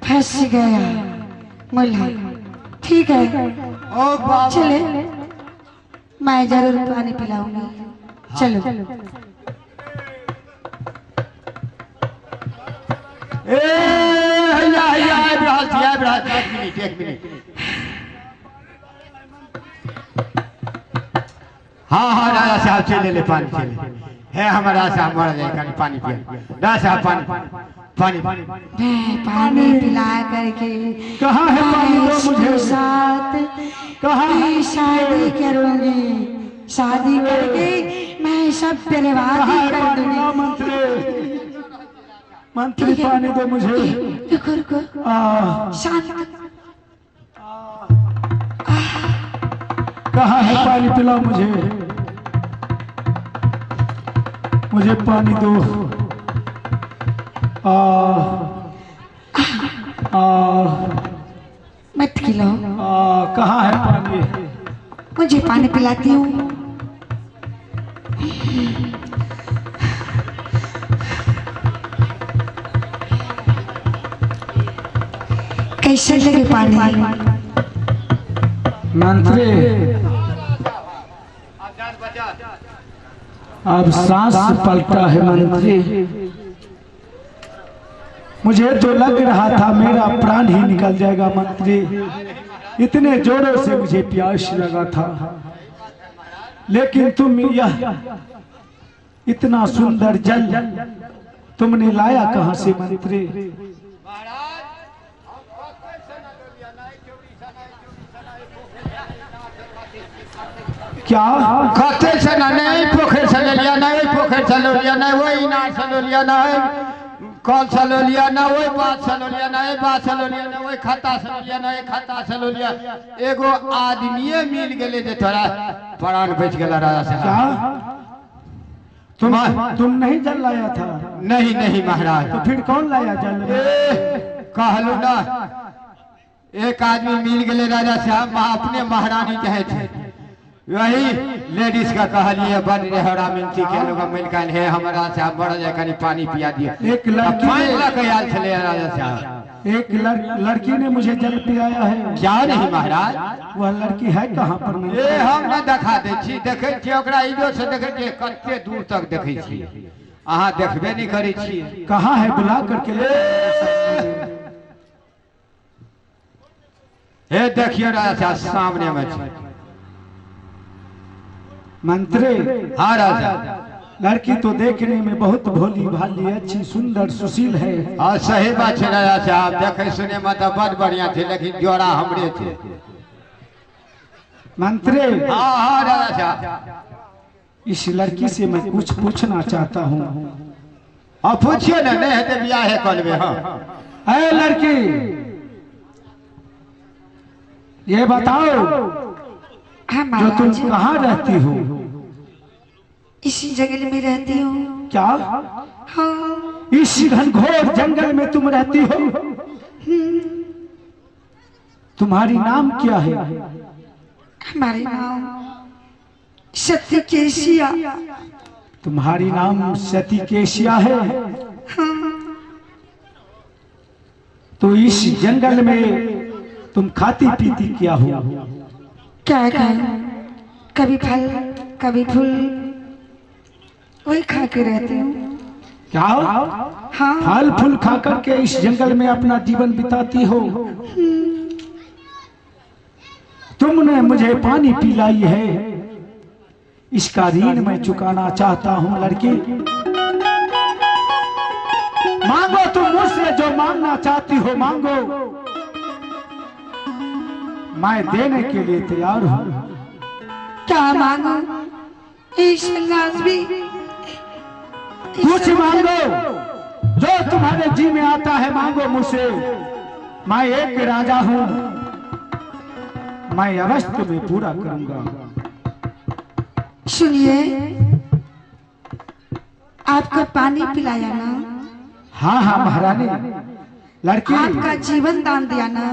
फंस गया मुल्ला। ठीक है चले, मैं जरूर पानी पिलाऊंगी। चलो एक मिनट। हाँ हाँ राजा साहब चले ले पानी चले है हमारा साहब मर जाएगा पानी पिया। राजा साहब पानी पानी पानी पिला करके कहाँ है पानी दो मुझे साथ कहाँ शादी करूंगी। शादी करके मैं सब तेरे वादे कर दूंगी। मंत्री पानी दो मुझे। रुको शांत। कहाँ है पानी पिलाओ मुझे पानी दो। मत खिलाओ। कहाँ है पानी? मुझे पानी पिलाती हूँ। कैसे लगे पानी? मंत्री अब सांस पलटा है मंत्री। मुझे तो लग रहा था मेरा प्राण ही निकल जाएगा मंत्री। इतने जोरों से मुझे प्यास लगा था, लेकिन तुम यह इतना सुंदर जल तुमने लाया कहां से मंत्री? क्या खाते से नहीं पोखर से लिया नहीं पोखर से लिया नहीं वही इनार से लिया नहीं कल से लिया ना वही बात से लिया नहीं बात से लिया ना वही खाता से लिया नहीं खाता से लिया। एगो आदमी मिल गए जे थोड़ा प्राण बच गया राजा से। क्या तुम नहीं जल लाया था? नहीं नहीं महाराज। तो फिर कौन लाया जल? कहलू ना एक आदमी मिल गए राजा साहब अपने महारानी कहे थे वही लेडीज का कहलिए बन रेहरा मिलती के लोग मिलकर है हमारा साहब बड़ा जाए कहीं पानी पिया दिया। एक लड़की चले राजा साहब एक लड़की ने मुझे जल पिलाया है। क्या नहीं महाराज? वह लड़की है कहाँ पर? हम न दिखा दे देखे ओकरा इधर से देखे कते दूर तक देखे छी अहाँ देखबे नहीं करे छी। कहाँ है? बुला करके हे देखिए राजा साहब सामने में मंत्री। हाँ राजा। लड़की तो देखने में बहुत भोली भाली अच्छी सुंदर सुशील है। हाँ सही बात है राजा साहब। देखे सुने में तो बहुत बढ़िया थे, लेकिन जोड़ा हमरे थे मंत्री। हाँ हाँ राजा साहब। इस लड़की से मैं कुछ पूछना चाहता हूँ। हाँ पूछिए ना, नहीं है तो ब्याह है कल में। हाँ अरे लड़की ये बताओ जो तुम कहाँ रहती हो? इसी जंगल में रहती हूँ। क्या? हाँ। इस घनघोर जंगल में तुम रहती हो? तुम्हारी नाम क्या है? हमारे नाम सती केशिया। तुम्हारी नाम सती केशिया है? हाँ। तो इस जंगल में तुम खाती पीती क्या हो? क्या खाए? कभी फल कभी फूल वही खा के रहती हूँ। क्या? हाँ। फल फूल खा करके इस जंगल में अपना जीवन बिताती हो? तुमने मुझे पानी पिलाई है, इसका ऋण मैं चुकाना चाहता हूँ लड़की। मांगो तुम मुझसे जो मांगना चाहती हो मांगो, मैं देने के लिए तैयार हूँ। क्या मांगो? इस भी कुछ मांगो जो तुम्हारे जी में आता है मांगो मुझसे। मैं एक राजा हूँ, मैं अवश्य तुम्हें पूरा करूंगा। सुनिए, आपको पानी पिलाया ना? हाँ हाँ महारानी। लड़की आपका जीवन दान दिया ना?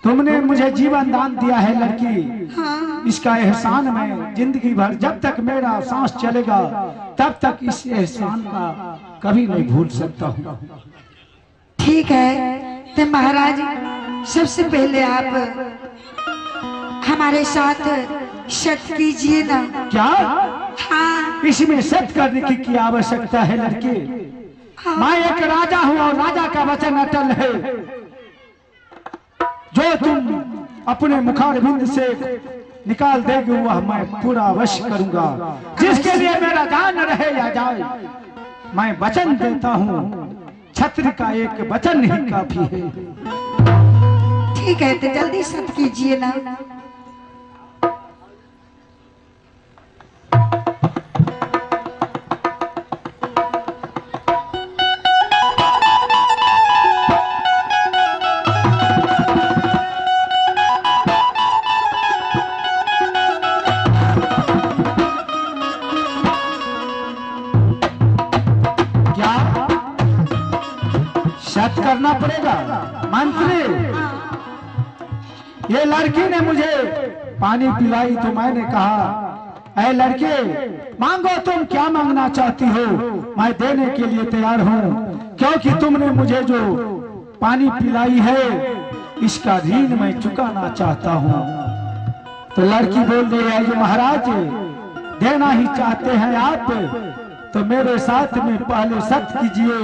तुमने मुझे जीवन दान दिया है लड़की, हाँ इसका एहसान मैं जिंदगी भर, जब तक मेरा सांस चलेगा तब तक इस एहसान का कभी नहीं भूल सकता हूँ। ठीक है, तो महाराज सबसे पहले आप हमारे साथ शत कीजिए ना। क्या हाँ इसमें सत्य करने की आवश्यकता है लड़के? हाँ। मैं एक राजा हूँ और राजा का वचन अटल है। जो तुम अपने मुखारबिंद से निकाल देगी वह मैं पूरा अवश्य करूंगा। जिसके लिए मेरा जान रहे या जाए, मैं वचन देता हूँ, छत्र का एक वचन ही काफी है। ठीक है, तो जल्दी शत कीजिए ना। शत करना पड़ेगा मंत्री। ये लड़की ने मुझे पानी पिलाई तो मैंने कहा, ऐ लड़के मांगो, तुम क्या मांगना चाहती हो, मैं देने के लिए तैयार हूँ, क्योंकि तुमने मुझे जो पानी पिलाई है इसका ऋण मैं चुकाना चाहता हूँ। तो लड़की बोल रही है, जो महाराज देना ही चाहते हैं आप तो मेरे साथ में पहले सत्य कीजिए,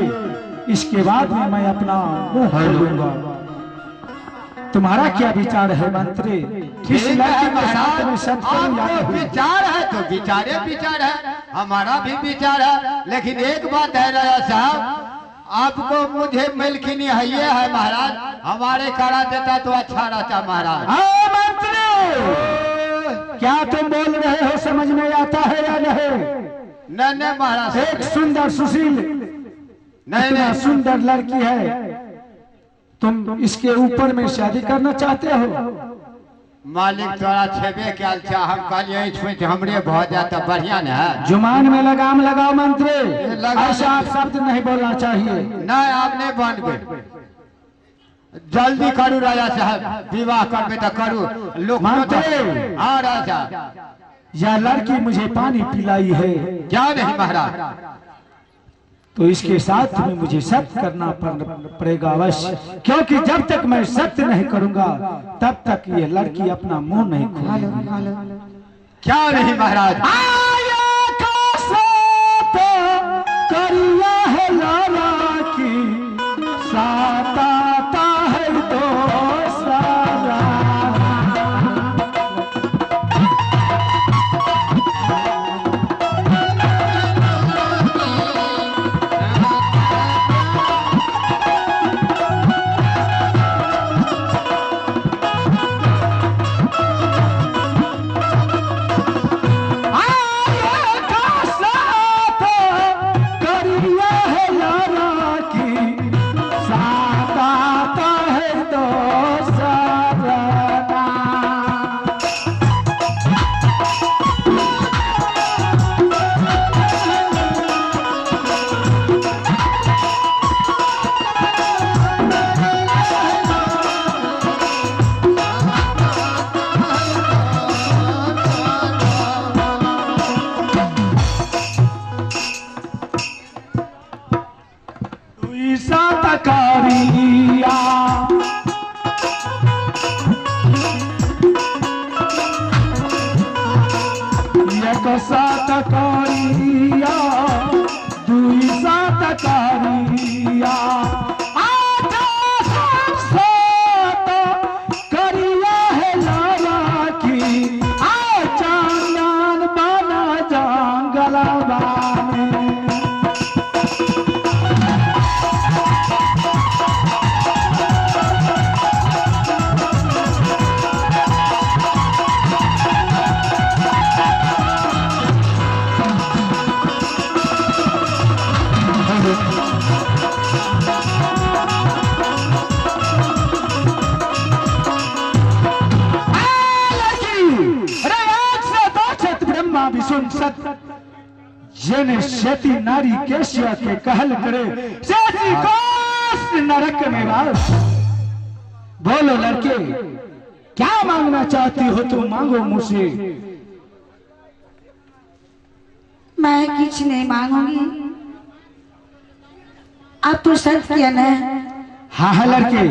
इसके बाद में मैं अपना मुंह खोलूंगा। तुम्हारा क्या विचार है मंत्री? इस लड़की के साथ में सत्य करूं या नहीं? विचार है तो विचारे विचार है, हमारा भी विचार है, लेकिन एक बात है राजा साहब, आपको मुझे मिलखिनी है ये है महाराज, हमारे करा देता तो अच्छा रहता महाराज। मंत्री क्या तुम बोल रहे हो, समझ में आता है या नहीं? नहीं महाराज, एक सुंदर सुशील नहीं सुंदर लड़की है, तुम इसके ऊपर में शादी करना चाहते हो? मालिक तोरा छेबे क्या चाह, हम कहलिए छुट हमरे बहुत जाता बढ़िया न। जुबान में लगाम लगाओ मंत्री, ऐसा आप शब्द नहीं बोलना चाहिए। नहीं आप नहीं बनबे, जल्दी करू राजा साहब, विवाह करबे तो करू। लोग मंत्री हाँ राजा, यह लड़की मुझे पानी पिलाई है, क्या नहीं महाराज, तो इसके साथ में मुझे सत्य करना पड़ेगा अवश्य, क्योंकि जब तक मैं सत्य नहीं करूंगा तब तक ये लड़की अपना मुंह नहीं खोलेगी। क्या नहीं महाराज? करिया है लाला की साता है दो सारा। जेने शेती नारी केशिया के कहल करे, शेती कोस नरक में वास। बोलो लड़के, क्या मांगना चाहती हो तुम? मांगो मुझसे। मैं कुछ नहीं मांगूंगी, आप तो शर्त किया ना। हाँ हाँ लड़के,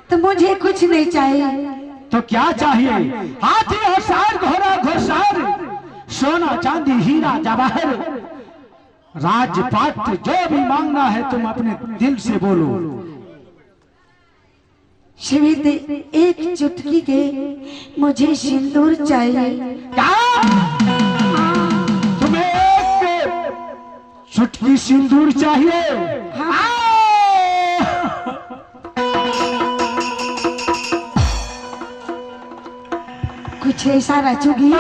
तो मुझे कुछ नहीं चाहिए। तो क्या चाहिए? हाथी हसार, घोड़ा घोसार, सोना चांदी हीरा जवाहर, राजपाट, जो भी मांगना है तुम अपने दिल से बोलो। श्रीमत एक चुटकी के मुझे सिंदूर चाहिए। क्या तुम्हें एक चुटकी सिंदूर चाहिए? हाँ। कुछ इशारा चुगी।